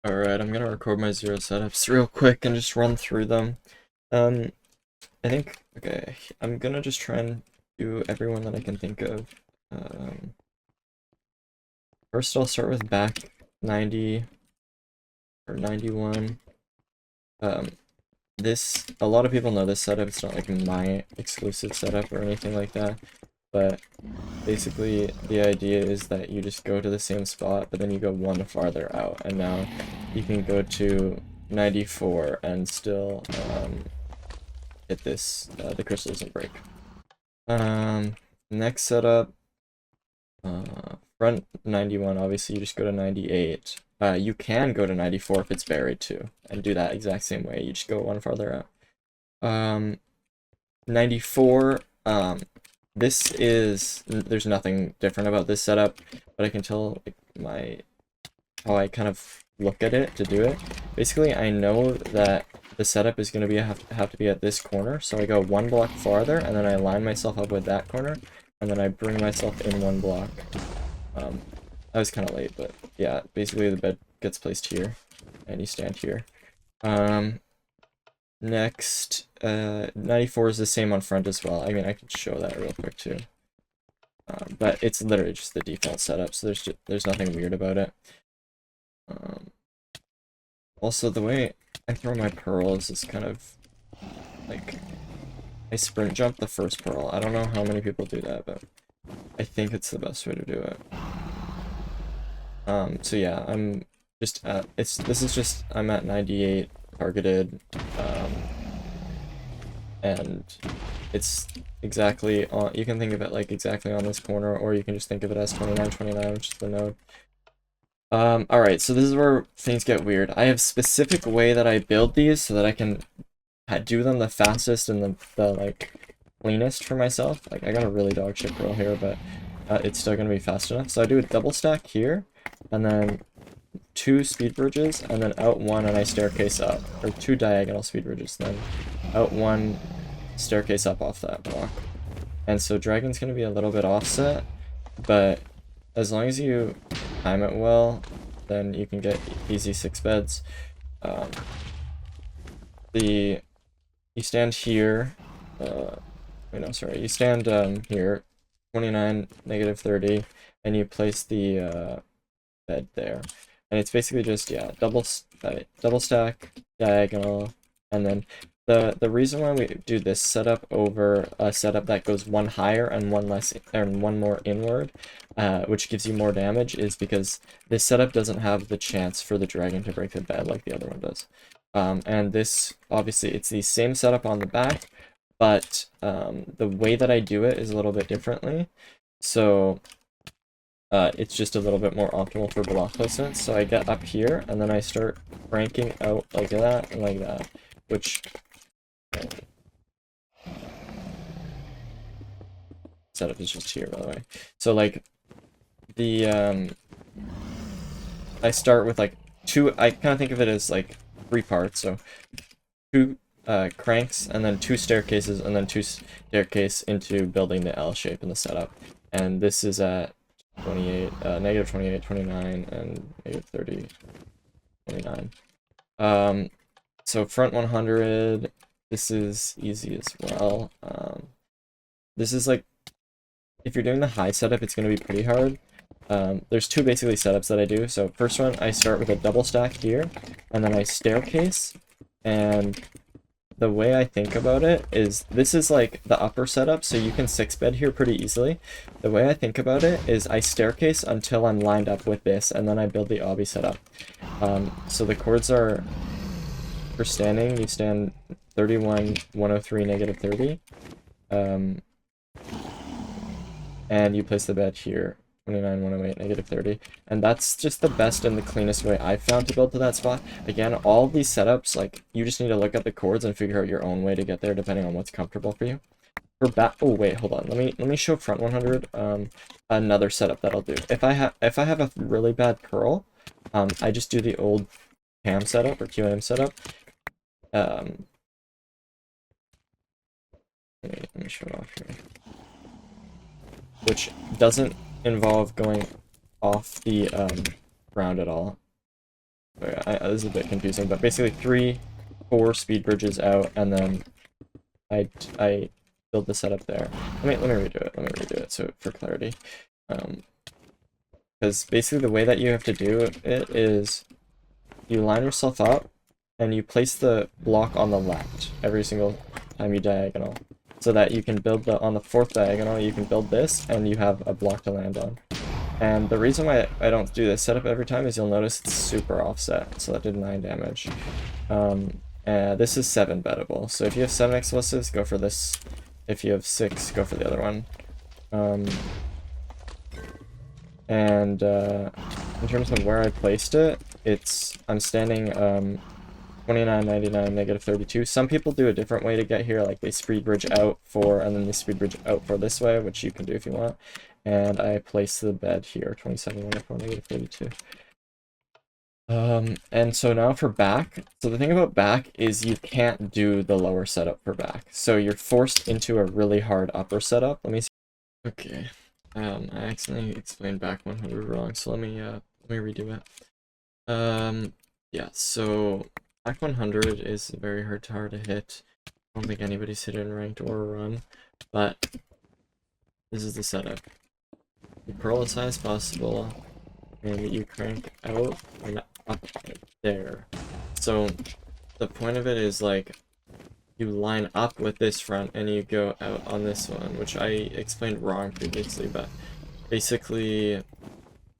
Alright, I'm gonna record my zero setups real quick and just run through them. Um, okay, I'm gonna just try and do everyone that I can think of. Um, First I'll start with back 90 or 91. Um, a lot of people know this setup, it's not like my exclusive setup or anything like that, but basically the idea is that you just go to the same spot, but then you go one farther out, and now you can go to 94 and still hit this, the crystal doesn't break. Next setup, front 91, obviously you just go to 98. You can go to 94 if it's buried too, and do that exact same way, you just go one farther out. 94, there's nothing different about this setup, but I can tell like how I kind of look at it to do it. Basically, I know that the setup is going to have to be at this corner, so I go one block farther, and then I line myself up with that corner, and then I bring myself in one block. I was kind of late, but yeah, basically the bed gets placed here, and you stand here. Next, 94 is the same on front as well. I mean, I can show that real quick too. But it's literally just the default setup, so there's nothing weird about it. Also, the way I throw my pearls is kind of like I sprint jump the first pearl. I don't know how many people do that, but I think it's the best way to do it. So yeah, I'm at 98 targeted, and it's exactly on, you can think of it like exactly on this corner, or you can just think of it as 29, which is the node. Alright, so this is where things get weird. I have specific way that I build these so that I can do them the fastest and the like cleanest for myself. Like, I got a really dog shit pearl here, but it's still gonna be fast enough. So I do a double stack here, and then 2 speed bridges, and then out 1 and I staircase up. Or 2 diagonal speed bridges, then out 1 staircase up off that block. And so Dragon's gonna be a little bit offset, but as long as you time it well, then you can get easy 6 beds. You stand here, you stand here, 29, -30, and you place the bed there. And it's basically just, yeah, double stack, diagonal, and then the reason why we do this setup over a setup that goes one higher and one more inward, which gives you more damage, is because this setup doesn't have the chance for the dragon to break the bed like the other one does. And this, obviously, it's the same setup on the back, but the way that I do it is a little bit differently. So it's just a little bit more optimal for block placement. So I get up here, and then I start cranking out like that and like that, which setup is just here, by the way. So like I start with like I kind of think of it as like 3 parts. So 2 cranks, and then 2 staircases, and then 2 staircase into building the L shape in the setup. And this is at 28, -28, 29, and -30, 29. So front 100, this is easy as well. This is like, if you're doing the high setup, it's going to be pretty hard. There's 2 basically setups that I do. So first one, I start with a double stack here, and then I staircase, and the way I think about it is, this is like the upper setup, so you can 6 bed here pretty easily. The way I think about it is I staircase until I'm lined up with this, and then I build the obby setup. So the chords are, for standing, you stand 31, 103, -30. And you place the bed here, 29, 108, -30. And that's just the best and the cleanest way I've found to build to that spot. Again, all these setups, like, you just need to look at the chords and figure out your own way to get there, depending on what's comfortable for you. For back, oh wait, hold on. Let me show front 100. Another setup that I'll do. If I have a really bad pearl, I just do the old cam setup or QM setup. Let me show it off here. Which doesn't involve going off the ground at all. this is a bit confusing, but basically 4 speed bridges out, and then I build the setup there. Let me redo it. Let me redo it so for clarity. Because basically the way that you have to do it is you line yourself up and you place the block on the left every single time you diagonal, so that you can build on the 4th diagonal, you can build this and you have a block to land on. And the reason why I don't do this setup every time is you'll notice it's super offset, so that did 9 damage. This is 7 bettable, so if you have 7 explosives, go for this. If you have 6, go for the other one. In terms of where I placed it, I'm standing 29, 99, negative 32. Some people do a different way to get here, like they speed bridge out 4 and then they speed bridge out 4 this way, which you can do if you want. And I place the bed here, 27, 94, negative 32. And so now for back, so the thing about back is you can't do the lower setup for back. So you're forced into a really hard upper setup. Let me see. Okay. I accidentally explained back 100 wrong, so let me redo it. Yeah, so back 100 is a very hard tower to hit. I don't think anybody's hit it in ranked or a run, but this is the setup. You pearl as high as possible, and you crank out and up there. So the point of it is like you line up with this front and you go out on this one, which I explained wrong previously, but basically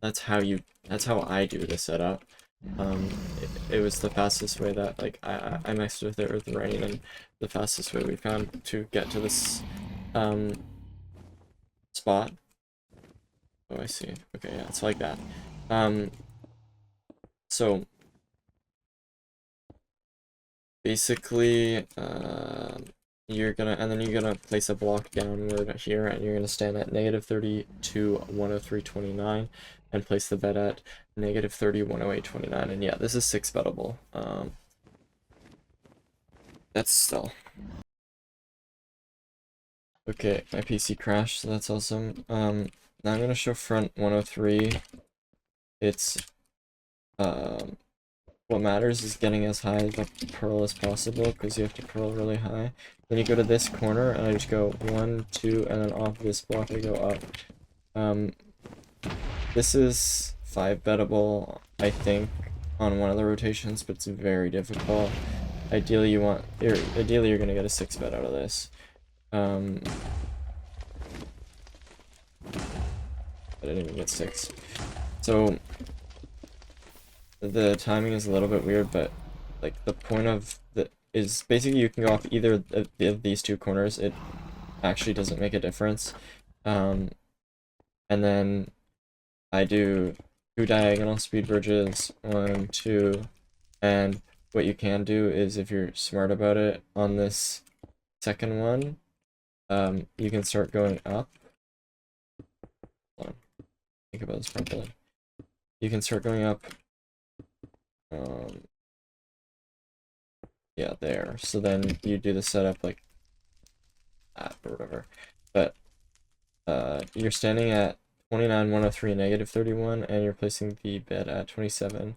that's how I do the setup. It was the fastest way that like I messed with it with rain, and the fastest way we found to get to this spot. Oh, I see. Okay, yeah, it's like that. So basically, you're gonna place a block downward here, and you're gonna stand at negative 32, 103, 29, and place the bed at negative 30, 108, 29. And yeah, this is 6 bettable. That's still. Okay, my PC crashed, so that's awesome. Now I'm gonna show front 103. It's what matters is getting as high as the pearl as possible, because you have to pearl really high. Then you go to this corner, and I just go 1, 2, and then off this block I go up. This is 5 bettable, I think, on one of the rotations, but it's very difficult. Ideally you're gonna get a 6 bet out of this. I didn't even get 6. So the timing is a little bit weird, but like the point of is basically you can go off either of these 2 corners. It actually doesn't make a difference. And then I do 2 diagonal speed bridges, 1, 2, and what you can do is, if you're smart about it, on this second one, you can start going up. Hold on. Think about this properly. You can start going up. Yeah, there. So then you do the setup like that or whatever. But you're standing at 29, 103, negative 31, and you're placing the bed at 27,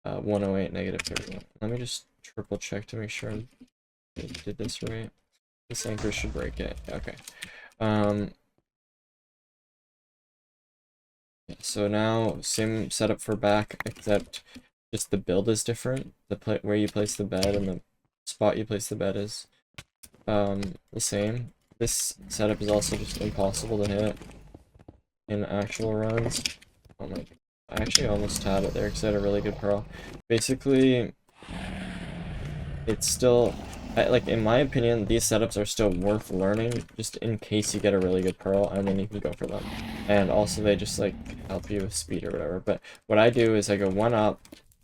108, negative 31. Let me just triple check to make sure I did this right. This anchor should break it. Okay. So now same setup for back, except just the build is different. The where you place the bed and the spot you place the bed is the same. This setup is also just impossible to hit in actual runs. Oh my! I actually almost had it there because I had a really good pearl. Basically, it's still, like, in my opinion, these setups are still worth learning, just in case you get a really good pearl, and then you can go for them. And also, they just, like, help you with speed or whatever. But what I do is I go 1 up,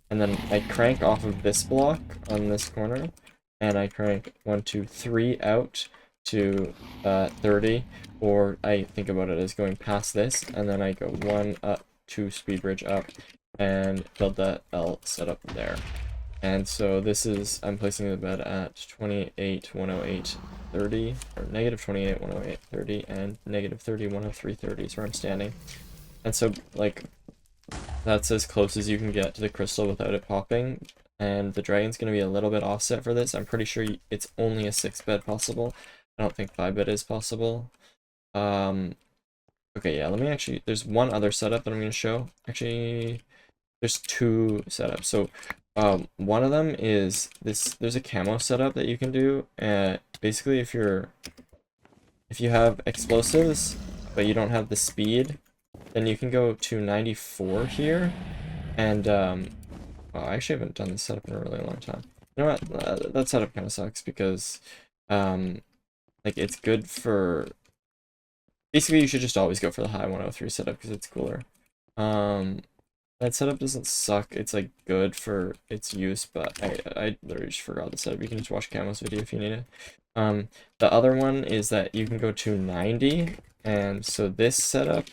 and then I crank off of this block on this corner, and I crank 1, 2, 3 out to 30, or I think about it as going past this, and then I go 1 up, 2 speed bridge up, and build that L setup there. And so this is, I'm placing the bed at 28, 108, 30, or negative 28, 108, 30, and negative 30, 103, 30 is where I'm standing. And so, like, That's as close as you can get to the crystal without it popping. And the dragon's going to be a little bit offset for this. I'm pretty sure it's only a 6-bed possible. I don't think 5-bed is possible. Okay, yeah, let me actually, there's one other setup that I'm going to show. Actually, there's 2 setups. So, one of them is this, there's a camo setup that you can do. Basically, if you have explosives, but you don't have the speed, then you can go to 94 here. And, well, I actually haven't done this setup in a really long time. You know what? That setup kind of sucks because, like, it's good for... Basically, you should just always go for the high 103 setup because it's cooler. That setup doesn't suck. It's, like, good for its use, but I literally just forgot the setup. You can just watch Camo's video if you need it. The other one is that you can go to 90, and so this setup,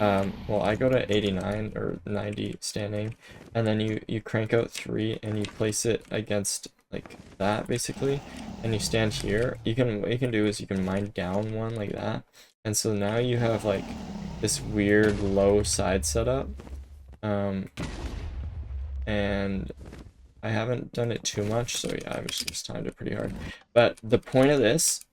well, I go to 89 or 90 standing, and then you crank out 3 and you place it against like that basically, and you stand here. What you can do is you can mine down 1 like that, and so now you have like this weird low side setup, and I haven't done it too much, so yeah, I've just timed it pretty hard. But the point of this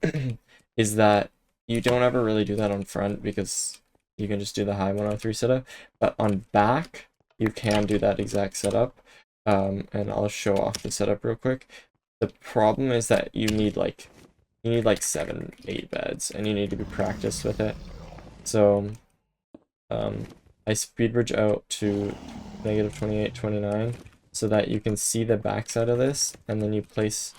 is that you don't ever really do that on front because you can just do the high 103 setup. But on back, you can do that exact setup. And I'll show off the setup real quick. The problem is that you need like 7, 8 beds, and you need to be practiced with it. So I speed bridge out to -28, 29. So that you can see the backside of this, and then you place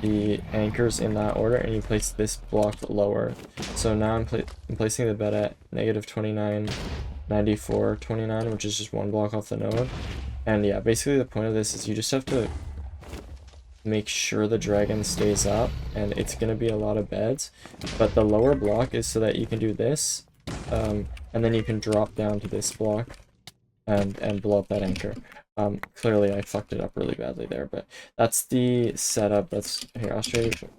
the anchors in that order, and you place this block lower. So now I'm placing the bed at -29, 94, 29, which is just 1 block off the node. And yeah, basically the point of this is you just have to make sure the dragon stays up, and it's going to be a lot of beds. But the lower block is so that you can do this, and then you can drop down to this block and blow up that anchor. Clearly I fucked it up really badly there, but that's the setup. Here,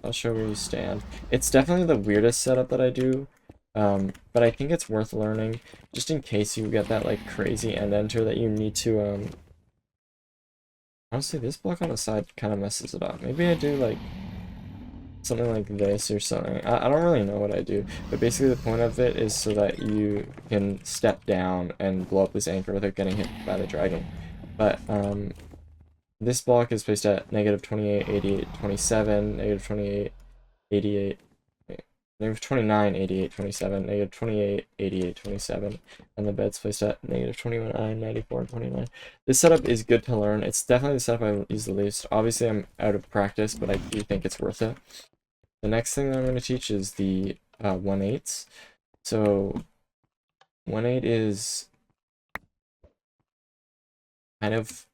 I'll show where you stand. It's definitely the weirdest setup that I do, but I think it's worth learning, just in case you get that, like, crazy end enter that you need to, honestly, this block on the side kind of messes it up. Maybe I do, like, something like this or something. I don't really know what I do, but basically the point of it is so that you can step down and blow up this anchor without getting hit by the dragon. But this block is placed at -28, 88, 27, -28, 88, -29, 88, 27, -28, 88, 27, and the bed's placed at -29, 94, and 29. This setup is good to learn. It's definitely the setup I use the least. Obviously, I'm out of practice, but I do think it's worth it. The next thing that I'm going to teach is the 1/8. So 1/8 is kind of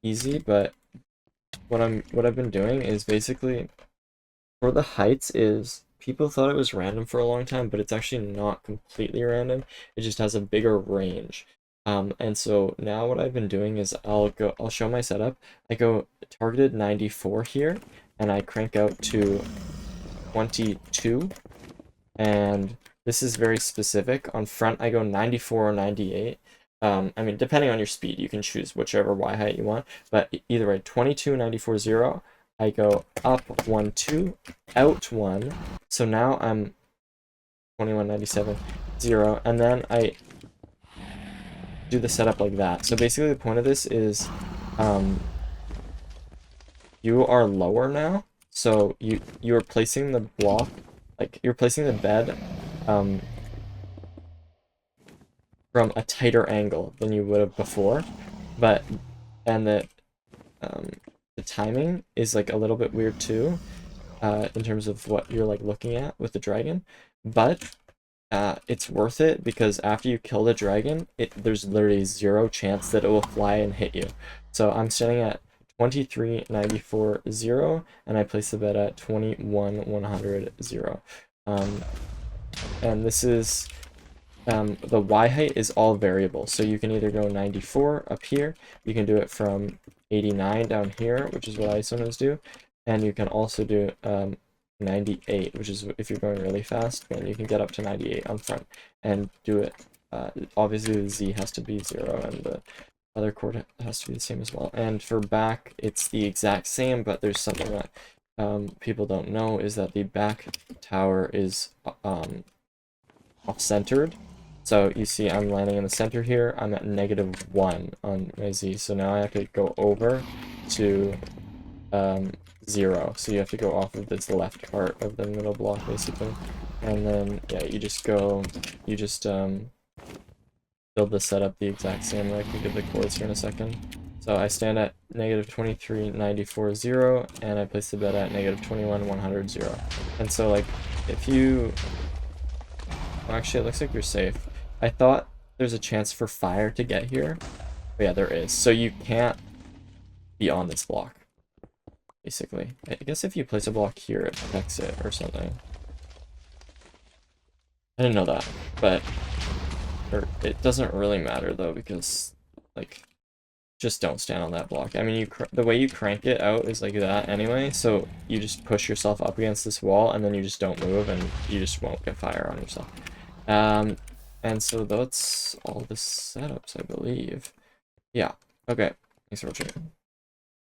easy, but what I've been doing is basically for the heights is people thought it was random for a long time, but it's actually not completely random. It just has a bigger range. And so now what I've been doing is I'll show my setup. I go targeted 94 here, and I crank out to 22, and this is very specific. On front, I go 94 or 98. I mean, depending on your speed, you can choose whichever Y height you want, but either way, 22, 94, 0. I go up 1, 2, out 1. So now I'm 21, 97, 0, and then I do the setup like that. So basically the point of this is you are lower now, so you're placing the block, like you're placing the bed from a tighter angle than you would have before, and the timing is like a little bit weird too, in terms of what you're like looking at with the dragon, but it's worth it because after you kill the dragon, there's literally 0 chance that it will fly and hit you. So I'm standing at 23, 94, 0, and I place the bed at 21, 100, 0. And this is the Y height is all variable, so you can either go 94 up here, you can do it from 89 down here, which is what I sometimes do, and you can also do 98, which is if you're going really fast, then you can get up to 98 on front and do it Obviously the Z has to be 0 and the other chord has to be the same as well. And for back, it's the exact same, but there's something that people don't know, is that the back tower is off-centered. So you see I'm landing in the center here. I'm at -1 on my Z. So now I have to go over to 0. So you have to go off of this left part of the middle block, basically. And then, yeah, you just build the setup the exact same way. I can give the chords here in a second. So I stand at -23, 94, 0, and I place the bed at -21, 100, 0. And so, like, if you... Well, actually, it looks like you're safe. I thought there's a chance for fire to get here. But yeah, there is. So you can't be on this block, basically. I guess if you place a block here, it protects it or something. I didn't know that, but... Or it doesn't really matter, though, because, like, just don't stand on that block. I mean, the way you crank it out is like that anyway, so you just push yourself up against this wall, and then you just don't move, and you just won't get fire on yourself. And so that's all the setups, I believe. Yeah, okay. Thanks for watching.